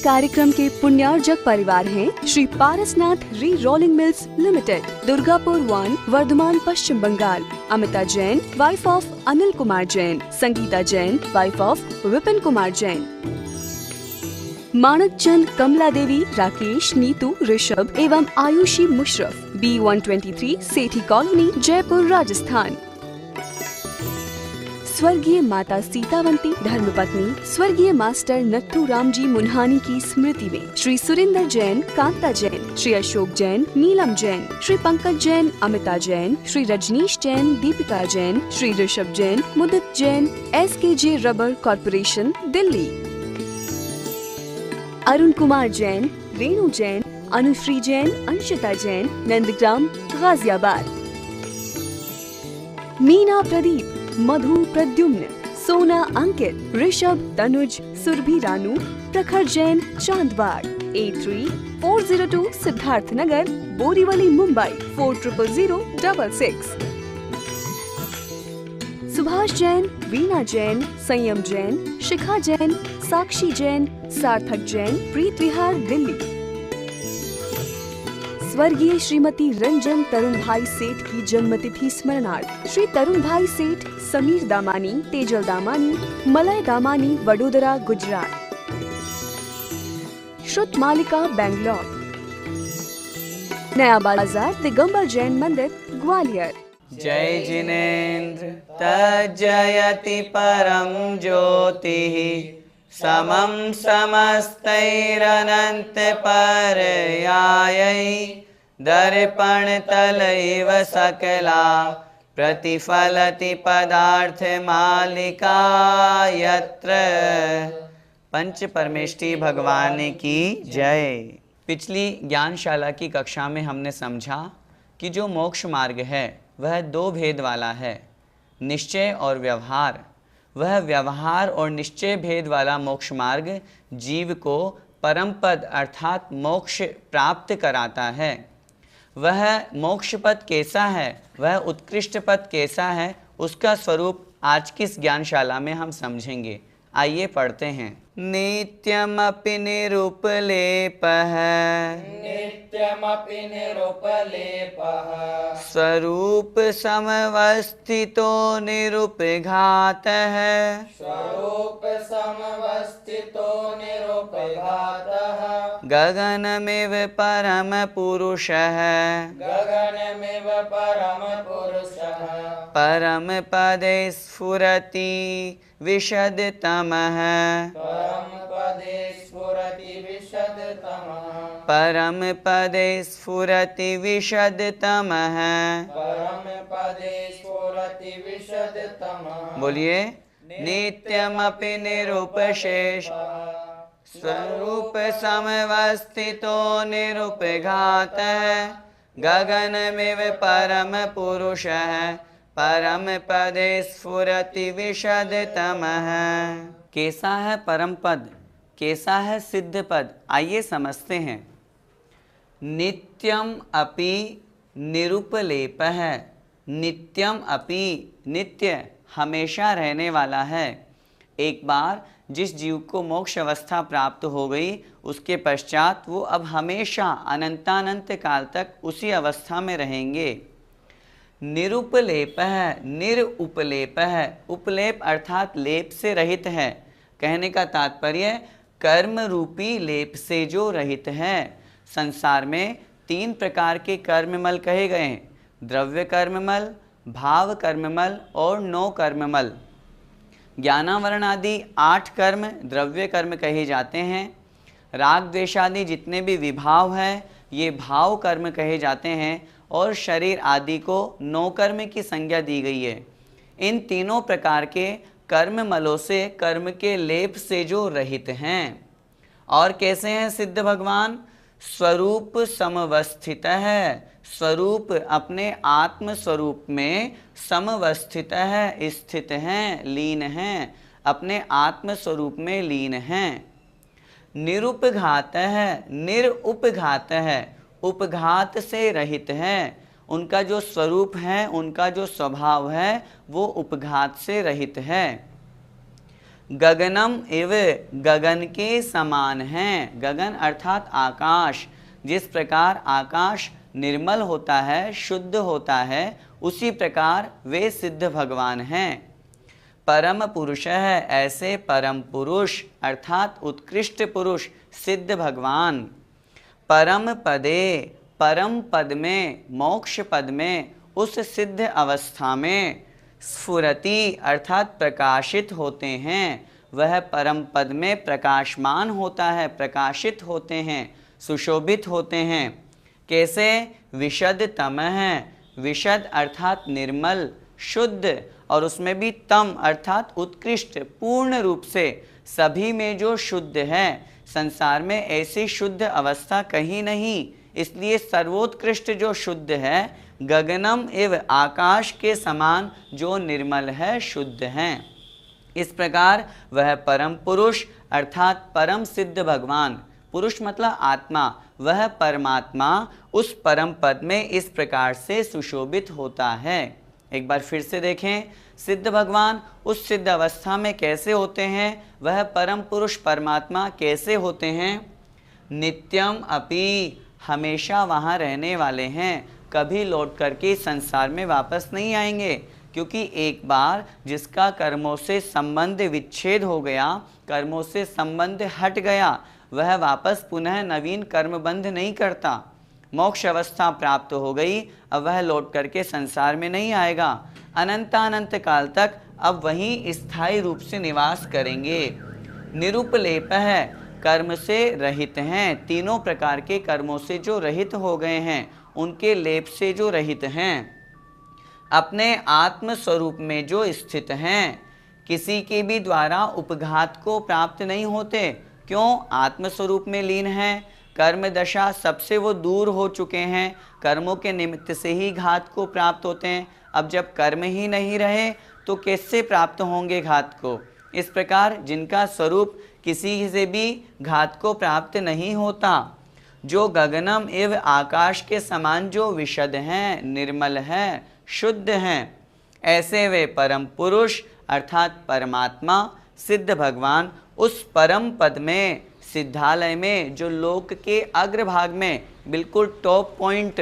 कार्यक्रम के पुण्यार्जक परिवार हैं Shri Parasnath re rolling mills limited, Durgapur 1, Vardhaman, Paschim Bangal. Amita Jain, wife of Anil Kumar Jain. Sangeeta Jain, wife of Vipin Kumar Jain. Manak Chand, Kamla Devi, Rakesh, Neetu, Rishabh एवं आयुषी मुशरफ, B123 सेठी कॉलोनी, जयपुर, राजस्थान। स्वर्गीय माता सीतावंती धर्मपत्नी स्वर्गीय मास्टर नत्थू राम जी मुन्हानी की स्मृति में Shri Surendra Jain, Kanta Jain, Shri Ashok Jain, Neelam Jain, Shri Pankaj Jain, Amita Jain, Shri Rajneesh Jain, Deepika Jain, Shri Rishabh Jain, Mudit Jain, SKJ rubber corporation, Delhi. Arun Kumar Jain, Renu Jain, Anushree Jain, Anshita Jain, Nandgram, Ghaziabad. Meena Pradeep, Madhu Pradyumna, Sona Ankit, Rishabh, Tanuj, Surabhi Ranu, प्रखर जैन, चांदबाग। 83-402 सिद्धार्थ नगर, बोरीवली, मुंबई 400066। सुभाष जैन, वीणा जैन, संयम जैन, शिखा जैन, साक्षी जैन, सार्थक जैन, प्रीत विहार, दिल्ली। स्वर्गीय श्रीमती रंजन तरुण भाई सेठ की जन्मतिथि स्मरणार्थ श्री तरुण भाई सेठ, समीर दामानी, तेजल दामानी, मलय दामानी, वडोदरा, गुजरात। श्रुत मालिका, बैंगलोर। नया बाजार, दिगंबर जैन मंदिर, ग्वालियर। जय जिनेन्द्र तज्जयति परम ज्योतिः, समं समस्तैरनन्त पर्यायै, दर्पण तलैव सकला प्रतिफलति पदार्थ मालिका यत्र। पंच परमेष्टि भगवान की जय। पिछली ज्ञानशाला की कक्षा में हमने समझा कि जो मोक्ष मार्ग है वह दो भेद वाला है, निश्चय और व्यवहार। वह व्यवहार और निश्चय भेद वाला मोक्ष मार्ग जीव को परम पद अर्थात मोक्ष प्राप्त कराता है। वह मोक्ष पद कैसा है, वह उत्कृष्ट पद कैसा है, उसका स्वरूप आज की इस ज्ञानशाला में हम समझेंगे। आइए पढ़ते हैं। नित्यमपि निरुपलेपः, नित्यमपि निरुपलेपः, स्वरूप समवस्थितो निरुपघातः, स्वरूप समवस्थितो निरुपघातः, गगनमिव परम पुरुषः, गगनमिव परम पुरुषः, परम पदे स्फुरति विशदतमः, परम पदे स्फुरति विशदतमः, परम पदे स्फुरति विशदतमः। परम पदे स्फुरति विशदतमः। बोलिए। नित्यमपि निरुपशेष, स्वरूप समवस्थितो निरुपघातः, गगनमिव परम पुरुषः, परम पदे स्फुरति विशदतमः। कैसा है परम पद, कैसा है सिद्ध पद, आइए समझते हैं। नित्यम अपि निरुपलेपः, नित्यम अपि, नित्य हमेशा रहने वाला है। एक बार जिस जीव को मोक्ष अवस्था प्राप्त हो गई उसके पश्चात वो अब हमेशा अनंतानंत काल तक उसी अवस्था में रहेंगे। निरुपलेपः, निरुपलेपः, उपलेप अर्थात लेप से रहित है। कहने का तात्पर्य कर्म रूपी लेप से जो रहित है। संसार में 3 प्रकार के कर्ममल कहे गए हैं, द्रव्य कर्ममल, भाव कर्ममल और 9 कर्ममल। ज्ञानावरण आदि 8 कर्म द्रव्य कर्म कहे जाते हैं। राग द्वेषादि जितने भी विभाव हैं ये भाव कर्म कहे जाते हैं, और शरीर आदि को 9 कर्म की संज्ञा दी गई है। इन तीनों प्रकार के कर्म मलों से, कर्म के लेप से जो रहित हैं। और कैसे हैं सिद्ध भगवान? स्वरूप समवस्थित है, स्वरूप अपने आत्म स्वरूप में समवस्थित है, स्थित हैं, लीन हैं, अपने आत्म स्वरूप में लीन हैं। निरुपघात है, निरुपघात है, उपघात से रहित है। उनका जो स्वरूप है, उनका जो स्वभाव है वो उपघात से रहित है। गगनम इव, गगन के समान हैं। गगन अर्थात आकाश। जिस प्रकार आकाश निर्मल होता है, शुद्ध होता है, उसी प्रकार वे सिद्ध भगवान हैं। परम पुरुष है, ऐसे परम पुरुष अर्थात उत्कृष्ट पुरुष सिद्ध भगवान। परम पदे, परम पद में, मोक्ष पद में, उस सिद्ध अवस्था में स्फुरति अर्थात प्रकाशित होते हैं। वह परम पद में प्रकाशमान होता है, प्रकाशित होते हैं, सुशोभित होते हैं। कैसे? विशद तम है, विशद अर्थात निर्मल, शुद्ध, और उसमें भी तम अर्थात उत्कृष्ट, पूर्ण रूप से सभी में जो शुद्ध है। संसार में ऐसी शुद्ध अवस्था कहीं नहीं, इसलिए सर्वोत्कृष्ट जो शुद्ध है गगनम एवं आकाश के समान जो निर्मल है, शुद्ध हैं। इस प्रकार वह परम पुरुष अर्थात परम सिद्ध भगवान, पुरुष मतलब आत्मा, वह परमात्मा उस परम पद में इस प्रकार से सुशोभित होता है। एक बार फिर से देखें, सिद्ध भगवान उस सिद्ध अवस्था में कैसे होते हैं, वह परम पुरुष परमात्मा कैसे होते हैं? नित्यम अपि, हमेशा वहाँ रहने वाले हैं, कभी लौट करके संसार में वापस नहीं आएंगे। क्योंकि एक बार जिसका कर्मों से संबंध विच्छेद हो गया, कर्मों से संबंध हट गया, वह वापस पुनः नवीन कर्मबंध नहीं करता। मोक्ष अवस्था प्राप्त हो गई, अब वह लौट करके संसार में नहीं आएगा। अनंतानंत काल तक अब वहीं स्थायी रूप से निवास करेंगे। निरुपलेप है, कर्म से रहित हैं, तीनों प्रकार के कर्मों से जो रहित हो गए हैं, उनके लेप से जो रहित हैं, अपने आत्म स्वरूप में जो स्थित हैं, किसी के भी द्वारा उपघात को प्राप्त नहीं होते। क्यों? आत्म स्वरूप में लीन हैं, कर्म दशा सबसे वो दूर हो चुके हैं, कर्मों के निमित्त से ही घात को प्राप्त होते हैं। अब जब कर्म ही नहीं रहे तो कैसे प्राप्त होंगे घात को? इस प्रकार जिनका स्वरूप किसी से भी घात को प्राप्त नहीं होता, जो गगनम एवं आकाश के समान जो विशद हैं, निर्मल हैं, शुद्ध हैं, ऐसे वे परम पुरुष अर्थात परमात्मा सिद्ध भगवान उस परम पद में, सिद्धालय में, जो लोक के अग्रभाग में बिल्कुल टॉप पॉइंट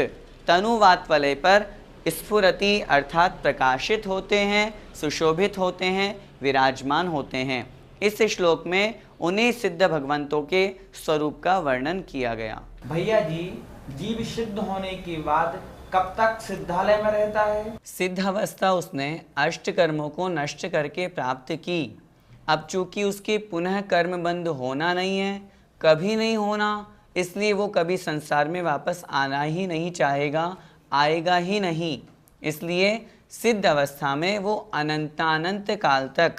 तनुवात वलय पर स्फुरति अर्थात प्रकाशित होते हैं, सुशोभित होते हैं, विराजमान होते हैं। इस श्लोक में उन्हीं सिद्ध भगवंतों के स्वरूप का वर्णन किया गया। भैया जी, जीव सिद्ध होने के बाद कब तक सिद्धालय में रहता है? सिद्ध अवस्था उसने अष्ट कर्मों को नष्ट करके प्राप्त की। अब चूंकि उसकी पुनः कर्म बंद होना नहीं है, कभी नहीं होना, इसलिए वो कभी संसार में वापस आना ही नहीं चाहेगा, आएगा ही नहीं। इसलिए सिद्ध अवस्था में वो अनंतानंत काल तक,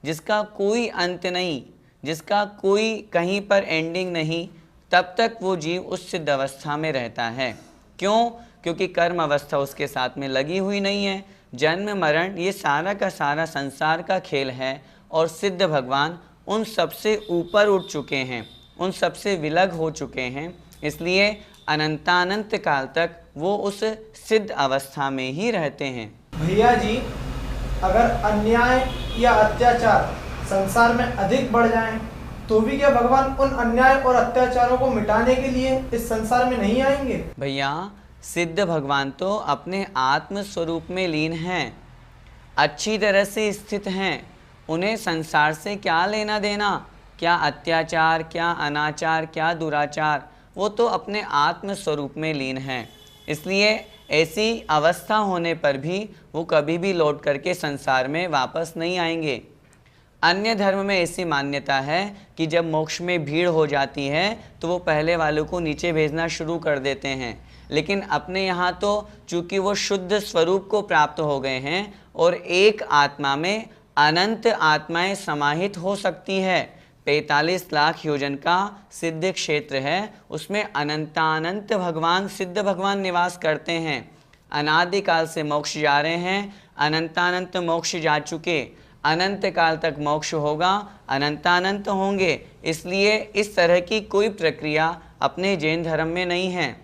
जिसका कोई अंत नहीं, जिसका कोई कहीं पर एंडिंग नहीं, तब तक वो जीव उस सिद्ध अवस्था में रहता है। क्यों? क्योंकि कर्म अवस्था उसके साथ में लगी हुई नहीं है। जन्म मरण ये सारा का सारा संसार का खेल है, और सिद्ध भगवान उन सबसे ऊपर उठ चुके हैं, उन सबसे विलग हो चुके हैं। इसलिए अनंतानंत काल तक वो उस सिद्ध अवस्था में ही रहते हैं। भैया जी, अगर अन्याय या अत्याचार संसार में अधिक बढ़ जाएं, तो भी क्या भगवान उन अन्याय और अत्याचारों को मिटाने के लिए इस संसार में नहीं आएंगे? भैया, सिद्ध भगवान तो अपने आत्म स्वरूप में लीन हैं, अच्छी तरह से स्थित हैं। उन्हें संसार से क्या लेना देना? क्या अत्याचार, क्या अनाचार, क्या दुराचार? वो तो अपने आत्म स्वरूप में लीन हैं। इसलिए ऐसी अवस्था होने पर भी वो कभी भी लौट करके संसार में वापस नहीं आएंगे। अन्य धर्म में ऐसी मान्यता है कि जब मोक्ष में भीड़ हो जाती है तो वो पहले वालों को नीचे भेजना शुरू कर देते हैं, लेकिन अपने यहाँ तो चूँकि वो शुद्ध स्वरूप को प्राप्त हो गए हैं और एक आत्मा में अनंत आत्माएं समाहित हो सकती है। 45 लाख योजन का सिद्ध क्षेत्र है, उसमें अनंतानंत भगवान सिद्ध भगवान निवास करते हैं। अनादिकाल से मोक्ष जा रहे हैं, अनंतानंत मोक्ष जा चुके, अनंत काल तक मोक्ष होगा, अनंतानंत होंगे। इसलिए इस तरह की कोई प्रक्रिया अपने जैन धर्म में नहीं है।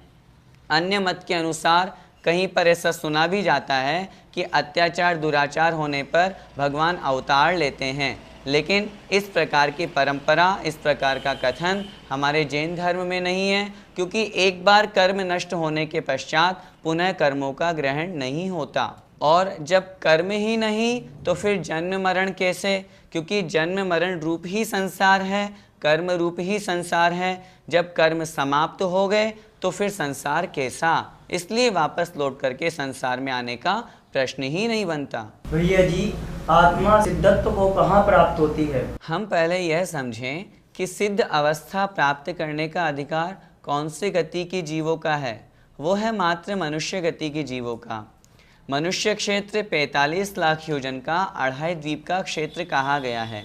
अन्य मत के अनुसार कहीं पर ऐसा सुना भी जाता है कि अत्याचार दुराचार होने पर भगवान अवतार लेते हैं, लेकिन इस प्रकार की परंपरा, इस प्रकार का कथन हमारे जैन धर्म में नहीं है, क्योंकि एक बार कर्म नष्ट होने के पश्चात पुनः कर्मों का ग्रहण नहीं होता। और जब कर्म ही नहीं तो फिर जन्म मरण कैसे, क्योंकि जन्म मरण रूप ही संसार है, कर्म रूप ही संसार है। जब कर्म समाप्त हो गए तो फिर संसार कैसा, इसलिए वापस लौट करके संसार में आने का प्रश्न ही नहीं बनता। भैया जी, आत्मा सिद्धत्व को कहाँ प्राप्त होती है? हम पहले यह समझें कि सिद्ध अवस्था प्राप्त करने का अधिकार कौन से गति की जीवों का है। वो है मात्र मनुष्य गति की जीवों का। मनुष्य क्षेत्र 45 लाख योजन का अढ़ाई द्वीप का क्षेत्र कहा गया है।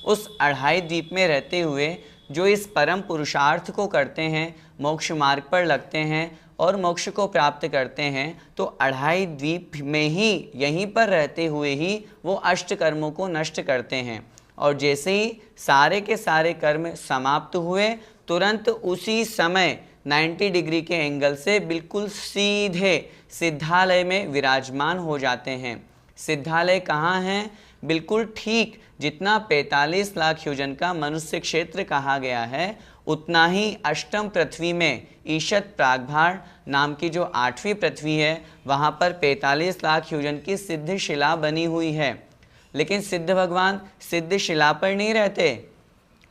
उस अढ़ाई द्वीप में रहते हुए जो इस परम पुरुषार्थ को करते हैं, मोक्ष मार्ग पर लगते हैं और मोक्ष को प्राप्त करते हैं, तो अढ़ाई द्वीप में ही, यहीं पर रहते हुए ही वो अष्ट कर्मों को नष्ट करते हैं। और जैसे ही सारे के सारे कर्म समाप्त हुए, तुरंत उसी समय 90 डिग्री के एंगल से बिल्कुल सीधे सिद्धालय में विराजमान हो जाते हैं। सिद्धालय कहाँ है? बिल्कुल ठीक जितना 45 लाख योजन का मनुष्य क्षेत्र कहा गया है, उतना ही अष्टम पृथ्वी में ईशत प्रागभार नाम की जो 8वीं पृथ्वी है, वहाँ पर 45 लाख योजन की सिद्ध शिला बनी हुई है। लेकिन सिद्ध भगवान सिद्ध शिला पर नहीं रहते,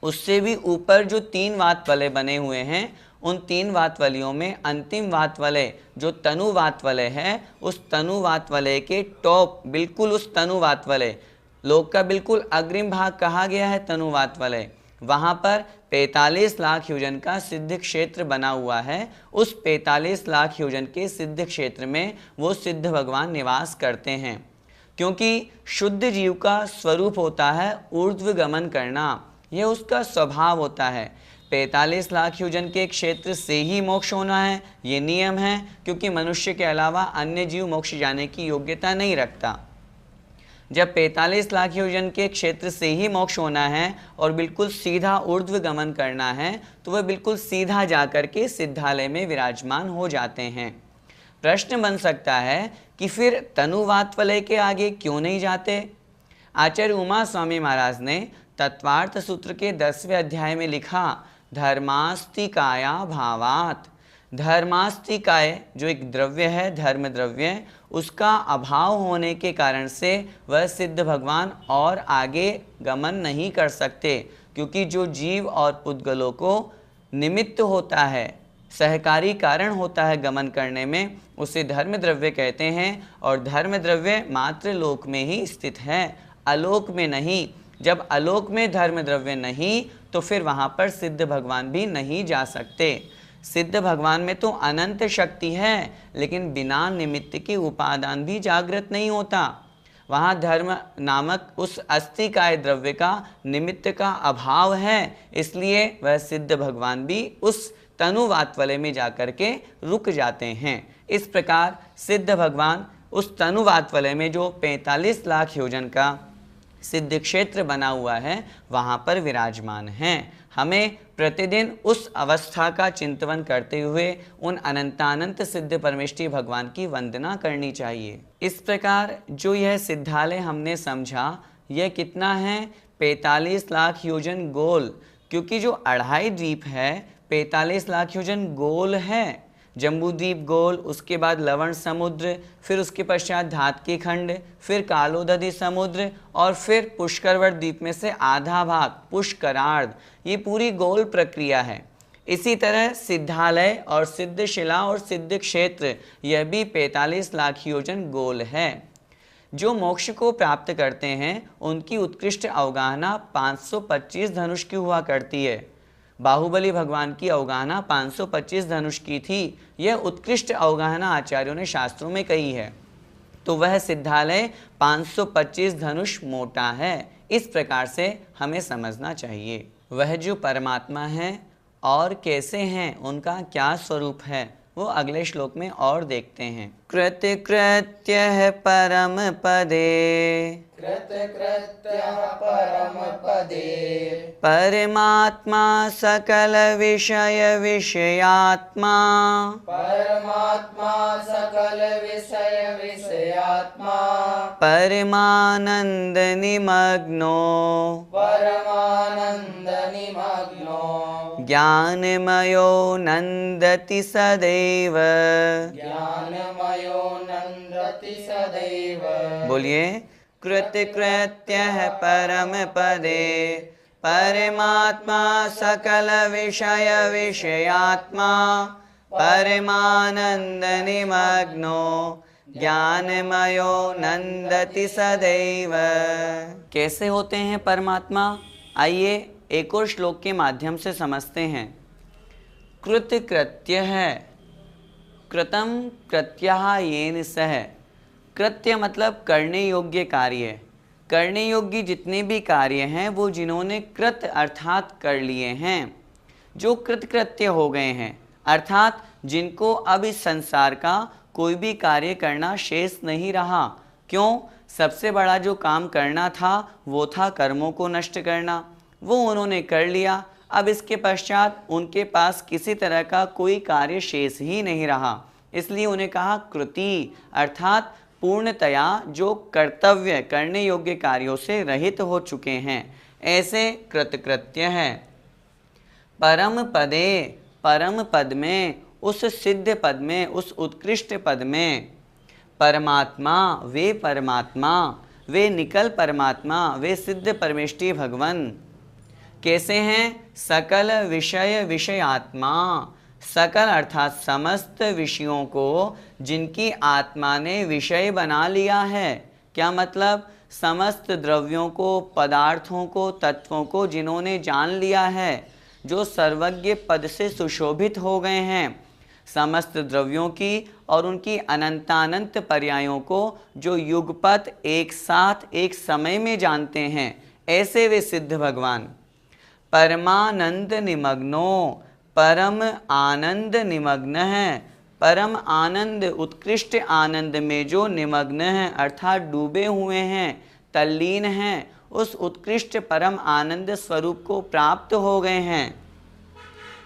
उससे भी ऊपर जो 3 वात वलय बने हुए हैं, उन 3 वात वलयों में अंतिम वात वलय जो तनु वात वलय है, उस तनु वात वलय के टॉप, बिल्कुल उस तनु वात वलय, लोक का बिल्कुल अग्रिम भाग कहा गया है तनु वात वलय, वहाँ पर 45 लाख योजन का सिद्ध क्षेत्र बना हुआ है। उस 45 लाख योजन के सिद्ध क्षेत्र में वो सिद्ध भगवान निवास करते हैं, क्योंकि शुद्ध जीव का स्वरूप होता है ऊर्ध्व गमन करना, यह उसका स्वभाव होता है। 45 लाख योजन के क्षेत्र से ही मोक्ष होना है, ये नियम है, क्योंकि मनुष्य के अलावा अन्य जीव मोक्ष जाने की योग्यता नहीं रखता। जब 45 लाख योजन के क्षेत्र से ही मोक्ष होना है और बिल्कुल सीधा ऊर्ध्व गमन करना है, तो वह बिल्कुल सीधा जाकर के सिद्धालय में विराजमान हो जाते हैं। प्रश्न बन सकता है कि फिर तनुवात वलय के आगे क्यों नहीं जाते? आचार्य उमा स्वामी महाराज ने तत्वार्थ सूत्र के 10वें अध्याय में लिखा, धर्मास्तिकाया भावात। धर्मास्तिकाय जो एक द्रव्य है, धर्म द्रव्य, उसका अभाव होने के कारण से वह सिद्ध भगवान और आगे गमन नहीं कर सकते, क्योंकि जो जीव और पुद्गलों को निमित्त होता है, सहकारी कारण होता है गमन करने में, उसे धर्म द्रव्य कहते हैं। और धर्म द्रव्य मात्र लोक में ही स्थित है, अलोक में नहीं। जब अलोक में धर्म द्रव्य नहीं, तो फिर वहाँ पर सिद्ध भगवान भी नहीं जा सकते। सिद्ध भगवान में तो अनंत शक्ति है, लेकिन बिना निमित्त के उपादान भी जागृत नहीं होता। वहाँ धर्म नामक उस अस्तिकाय द्रव्य का निमित्त का अभाव है, इसलिए वह सिद्ध भगवान भी उस तनुवात वलय में जाकर के रुक जाते हैं। इस प्रकार सिद्ध भगवान उस तनुवात वलय में जो 45 लाख योजन का सिद्ध क्षेत्र बना हुआ है, वहाँ पर विराजमान हैं। हमें प्रतिदिन उस अवस्था का चिंतन करते हुए उन अनंतानंत सिद्ध परमेष्ठी भगवान की वंदना करनी चाहिए। इस प्रकार जो यह सिद्धालय हमने समझा, यह कितना है? 45 लाख योजन गोल, क्योंकि जो अढ़ाई द्वीप है 45 लाख योजन गोल है। जम्बू द्वीप गोल, उसके बाद लवण समुद्र, फिर उसके पश्चात धातकी खंड, फिर कालोदधि समुद्र, और फिर पुष्करवत द्वीप में से आधा भाग पुष्करार्ध, ये पूरी गोल प्रक्रिया है। इसी तरह सिद्धालय और सिद्ध शिला और सिद्ध क्षेत्र, यह भी 45 लाख योजन गोल है। जो मोक्ष को प्राप्त करते हैं उनकी उत्कृष्ट अवगाहना 525 धनुष की हुआ करती है। बाहुबली भगवान की अवगाहना 525 धनुष की थी। यह उत्कृष्ट अवगाहना आचार्यों ने शास्त्रों में कही है। तो वह सिद्धालय 525 धनुष मोटा है। इस प्रकार से हमें समझना चाहिए। वह जो परमात्मा है और कैसे हैं, उनका क्या स्वरूप है, वो अगले श्लोक में और देखते हैं। कृतकृत्यः परम पदे कृतकृत्यः परम पदे परमात्मा सकल विषय विषयात्मा परमात्मा सकल विषय विषयात्मा परमानंद निमग्नो परमानंद निमग्नो ज्ञानमयो नंदति सदैव। ज्ञानमयो नंदति सदैव। बोलिए, कृतकृत्यः परम पदे परमात्मा सकल विषय विषयात्मा परमानंद निमग्नो ज्ञानमयो नंदति सदैव। कैसे होते हैं परमात्मा? आइए एक और श्लोक के माध्यम से समझते हैं। कृतकृत्य है, कृतम कृत्यः येन सह। कृत्य मतलब करने योग्य कार्य। करने योग्य जितने भी कार्य हैं वो जिन्होंने कृत अर्थात कर लिए हैं, जो कृतकृत्य हो गए हैं, अर्थात जिनको अब इस संसार का कोई भी कार्य करना शेष नहीं रहा। क्यों? सबसे बड़ा जो काम करना था वो था कर्मों को नष्ट करना, वो उन्होंने कर लिया। अब इसके पश्चात उनके पास किसी तरह का कोई कार्य शेष ही नहीं रहा, इसलिए उन्हें कहा कृति, अर्थात पूर्णतया जो कर्तव्य करने योग्य कार्यों से रहित हो चुके हैं, ऐसे कृतकृत्य है। परम पदे, परम पद में, उस सिद्ध पद में, उस उत्कृष्ट पद में, परमात्मा, वे परमात्मा, वे निकल परमात्मा, वे सिद्ध परमेष्टि भगवान कैसे हैं? सकल विषय विषयात्मा। सकल अर्थात समस्त विषयों को जिनकी आत्मा ने विषय बना लिया है। क्या मतलब? समस्त द्रव्यों को, पदार्थों को, तत्वों को जिन्होंने जान लिया है, जो सर्वज्ञ पद से सुशोभित हो गए हैं। समस्त द्रव्यों की और उनकी अनंतानंत पर्यायों को जो युगपत एक साथ एक समय में जानते हैं, ऐसे वे सिद्ध भगवान। परमानंद निमग्नो, परम आनंद निमग्न है। परम आनंद, उत्कृष्ट आनंद में जो निमग्न हैं, अर्थात डूबे हुए हैं, तल्लीन हैं, उस उत्कृष्ट परम आनंद स्वरूप को प्राप्त हो गए हैं।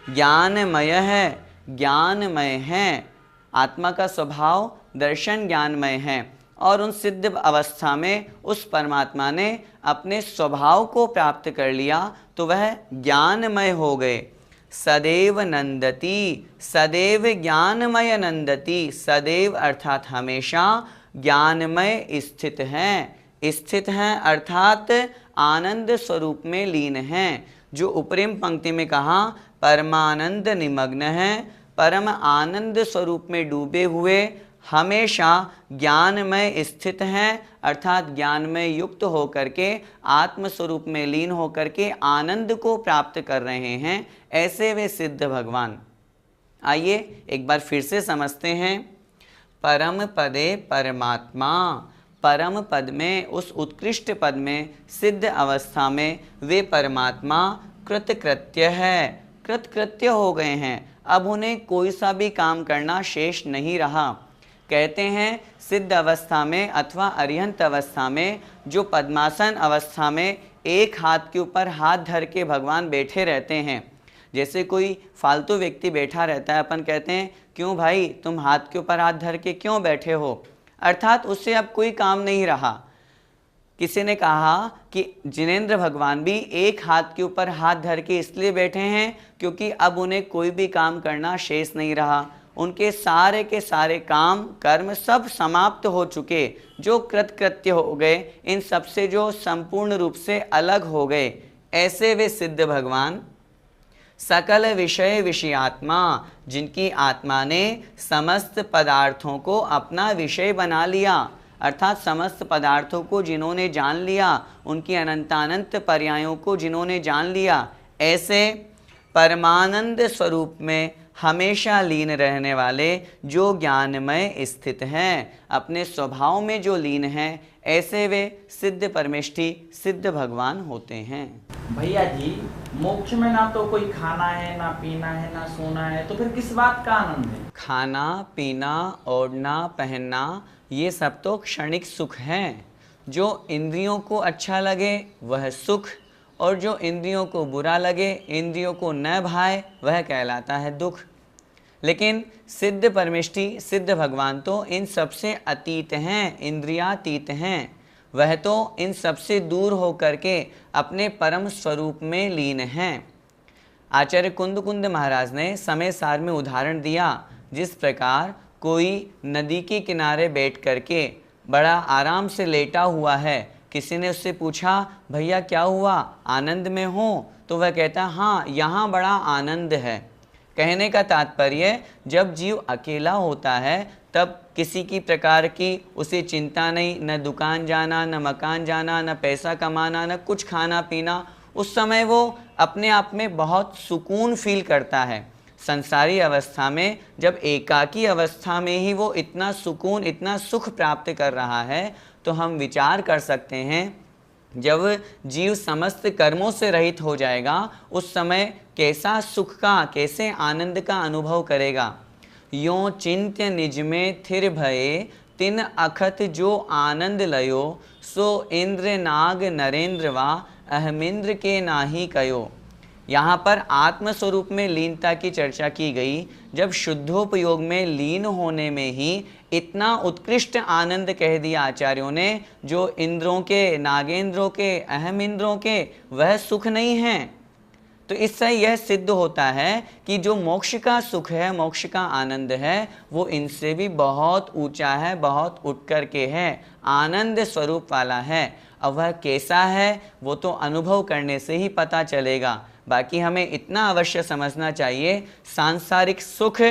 ज्ञानमय है, ज्ञानमय है। आत्मा का स्वभाव दर्शन ज्ञानमय है और उन सिद्ध अवस्था में उस परमात्मा ने अपने स्वभाव को प्राप्त कर लिया तो वह ज्ञानमय हो गए। सदैव नंदती, सदैव ज्ञानमय नंदती। सदैव अर्थात हमेशा, ज्ञानमय स्थित हैं। स्थित हैं अर्थात आनंद स्वरूप में लीन हैं। जो ऊपरी पंक्ति में कहा परमानंद निमग्न है, परम आनंद स्वरूप में डूबे हुए, हमेशा ज्ञानमय स्थित हैं, अर्थात ज्ञानमय युक्त होकर के आत्म स्वरूप में लीन होकर के आनंद को प्राप्त कर रहे हैं, ऐसे वे सिद्ध भगवान। आइए एक बार फिर से समझते हैं। परम पदे परमात्मा, परम पद में, उस उत्कृष्ट पद में, सिद्ध अवस्था में वे परमात्मा कृतकृत्य है, कृतकृत्य हो गए हैं। अब उन्हें कोई सा भी काम करना शेष नहीं रहा। कहते हैं सिद्ध अवस्था में अथवा अरिहंत अवस्था में, जो पद्मासन अवस्था में एक हाथ के ऊपर हाथ धर के भगवान बैठे रहते हैं, जैसे कोई फालतू व्यक्ति बैठा रहता है, अपन कहते हैं क्यों भाई तुम हाथ के ऊपर हाथ धर के क्यों बैठे हो, अर्थात उससे अब कोई काम नहीं रहा। किसी ने कहा कि जिनेंद्र भगवान भी एक हाथ के ऊपर हाथ धर के इसलिए बैठे हैं क्योंकि अब उन्हें कोई भी काम करना शेष नहीं रहा। उनके सारे के सारे काम कर्म सब समाप्त हो चुके, जो कृतकृत्य हो गए, इन सब से जो संपूर्ण रूप से अलग हो गए, ऐसे वे सिद्ध भगवान। सकल विषय विषयात्मा, जिनकी आत्मा ने समस्त पदार्थों को अपना विषय बना लिया, अर्थात समस्त पदार्थों को जिन्होंने जान लिया, उनकी अनंतानंत पर्यायों को जिन्होंने जान लिया, ऐसे परमानंद स्वरूप में हमेशा लीन रहने वाले, जो ज्ञानमय स्थित हैं, अपने स्वभाव में जो लीन हैं, ऐसे वे सिद्ध परमेष्ठी सिद्ध भगवान होते हैं। भैया जी, मोक्ष में ना तो कोई खाना है, ना पीना है, ना सोना है, तो फिर किस बात का आनंद है? खाना पीना ओढ़ना पहनना ये सब तो क्षणिक सुख हैं। जो इंद्रियों को अच्छा लगे वह सुख, और जो इंद्रियों को बुरा लगे, इंद्रियों को न भाए, वह कहलाता है दुख। लेकिन सिद्ध परमेष्ठी सिद्ध भगवान तो इन सबसे अतीत हैं, इंद्रियातीत हैं। वह तो इन सबसे दूर होकर के अपने परम स्वरूप में लीन हैं। आचार्य कुंद महाराज ने समय सार में उदाहरण दिया, जिस प्रकार कोई नदी के किनारे बैठ करके बड़ा आराम से लेटा हुआ है, किसी ने उससे पूछा, भैया क्या हुआ, आनंद में हो? तो वह कहता, हाँ यहाँ बड़ा आनंद है। कहने का तात्पर्य, जब जीव अकेला होता है तब किसी की प्रकार की उसे चिंता नहीं, न दुकान जाना, न मकान जाना, न पैसा कमाना, न कुछ खाना पीना। उस समय वो अपने आप में बहुत सुकून फील करता है। संसारी अवस्था में, जब एकाकी अवस्था में ही वो इतना सुकून, इतना सुख प्राप्त कर रहा है, तो हम विचार कर सकते हैं जब जीव समस्त कर्मों से रहित हो जाएगा, उस समय कैसा सुख का, कैसे आनंद का अनुभव करेगा। यों चिंत्य निज में थिर भये, तिन अखत जो आनंद लयो, सो इंद्र नाग नरेंद्र वा अहमिंद्र के नाही कयो। यहाँ पर आत्मस्वरूप में लीनता की चर्चा की गई। जब शुद्धोपयोग में लीन होने में ही इतना उत्कृष्ट आनंद कह दिया आचार्यों ने, जो इंद्रों के, नागेंद्रों के, अहम इंद्रों के वह सुख नहीं है। तो इससे यह सिद्ध होता है कि जो मोक्ष का सुख है, मोक्ष का आनंद है, वो इनसे भी बहुत ऊंचा है, बहुत उठ कर के है, आनंद स्वरूप वाला है। अब वह कैसा है वो तो अनुभव करने से ही पता चलेगा। बाकी हमें इतना अवश्य समझना चाहिए, सांसारिक सुख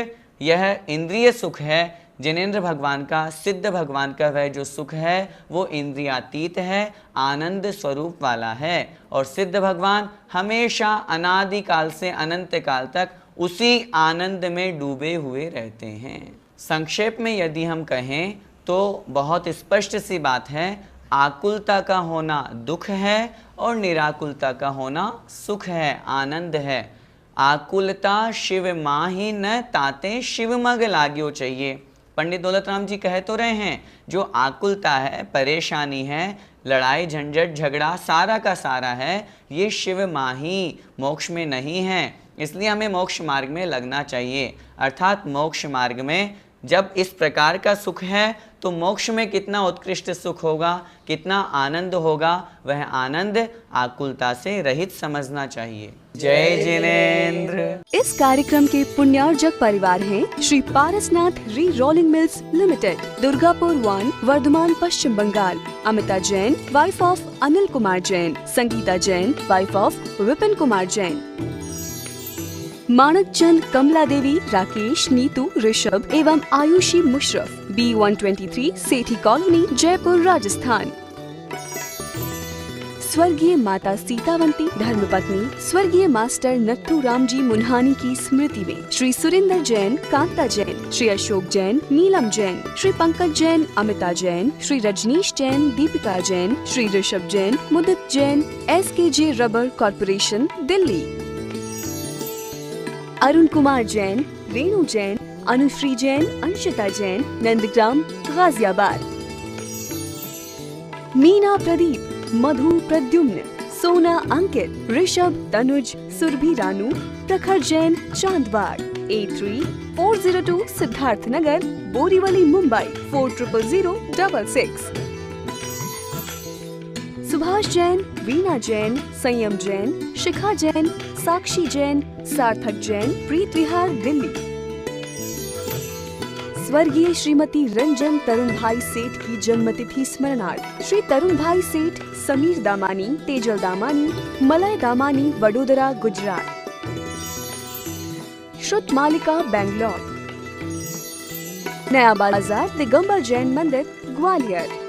यह इंद्रिय सुख है। जिनेंद्र भगवान का, सिद्ध भगवान का वह जो सुख है वो इंद्रियातीत है, आनंद स्वरूप वाला है। और सिद्ध भगवान हमेशा अनादि काल से अनंत काल तक उसी आनंद में डूबे हुए रहते हैं। संक्षेप में यदि हम कहें तो बहुत स्पष्ट सी बात है, आकुलता का होना दुख है और निराकुलता का होना सुख है, आनंद है। आकुलता शिव माही न ताते शिव मग लाग्यो चाहिए। पंडित दौलत राम जी कह तो रहे हैं, जो आकुलता है, परेशानी है, लड़ाई झंझट झगड़ा सारा का सारा है, ये शिव माही मोक्ष में नहीं है। इसलिए हमें मोक्ष मार्ग में लगना चाहिए। अर्थात मोक्ष मार्ग में जब इस प्रकार का सुख है तो मोक्ष में कितना उत्कृष्ट सुख होगा, कितना आनंद होगा, वह आनंद आकुलता से रहित समझना चाहिए। जय जिनेंद्र। इस कार्यक्रम के पुण्यार्जक परिवार हैं Shri Parasnath re rolling mills limited, Durgapur 1, Vardhaman, Paschim Bangal. Amita Jain, wife of Anil Kumar Jain. Sangeeta Jain, wife of Vipin Kumar Jain. Manak Chand, Kamla Devi, Rakesh, Neetu, Rishabh एवं आयुषी मुशरफ, B123 सेठी कॉलोनी, जयपुर, राजस्थान। स्वर्गीय माता सीतावंती धर्मपत्नी स्वर्गीय मास्टर नत्थू राम जी मुन्हानी की स्मृति में Shri Surendra Jain, Kanta Jain, Shri Ashok Jain, Neelam Jain, Shri Pankaj Jain, Amita Jain, Shri Rajneesh Jain, Deepika Jain, Shri Rishabh Jain, Mudit Jain, SKJ rubber corporation, Delhi. Arun Kumar Jain, Renu Jain, Anushree Jain, Anshita Jain, Nandgram, Ghaziabad. Meena Pradeep, Madhu Pradyumna, Sona Ankit, Rishabh, Tanuj, Surabhi Ranu, प्रखर जैन, चांदबाग। 83-402 सिद्धार्थ नगर, बोरीवली, मुंबई 400066। सुभाष जैन, वीना जैन, संयम जैन, शिखा जैन, साक्षी जैन, सार्थक जैन, प्रीत विहार, दिल्ली। स्वर्गीय श्रीमती रंजन तरुण भाई सेठ की जन्मतिथि स्मरणार्थ श्री तरुण भाई सेठ, समीर दामानी, तेजल दामानी, मलय दामानी, वडोदरा, गुजरात। श्रुत मालिका, बैंगलोर। नया बाजार, दिगंबर जैन मंदिर, ग्वालियर।